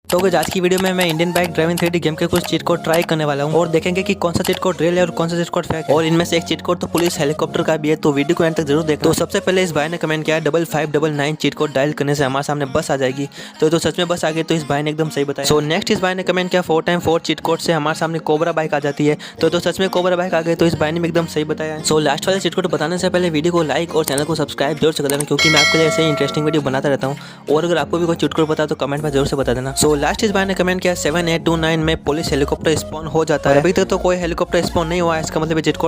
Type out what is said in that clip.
तो गाइस आज की वीडियो में मैं Indian bike driving 3D game के कुछ चीट कोड ट्राई करने वाला हूं और देखेंगे कि कौन सा चीट कोड रियल है और कौन सा चीट कोड फेक है। और इनमें से एक चीट कोड तो पुलिस हेलीकॉप्टर का भी है, तो वीडियो को एंड तक जरूर देखना। तो सबसे पहले इस भाई ने कमेंट किया 5599 चीट कोड डायल करने से हमारे सामने बस आ जाएगी। तो सच में बस आ गई, तो इस भाई ने एकदम सही बताया। सो नेक्स्ट इस भाई ने कमेंट किया 4x4 चीट कोड से हमारे सामने कोबरा बाइक आ जाती है। तो सच में कोबरा बाइक आ गई, तो इस भाई ने एकदम सही बताया। सो लास्ट वाले चीट कोड बताने से पहले वीडियो को लाइक और चैनल को सब्सक्राइब जरूर से कर देना, क्योंकि मैं आपके लिए ऐसे ही इंटरेस्टिंग वीडियो बनाता रहता हूँ। और अगर आपको भी कोई चीट कोड पता तो कमेंट में जरूर से बता देना। सो लास्ट इस भाई ने कमेंट किया 7829 में पुलिस हेलीकॉप्टर स्पॉन हो जाता है। अभी तक तो कोई हेलीकॉप्टर स्पॉन नहीं हुआ है, इसका मतलब ये चीट कोड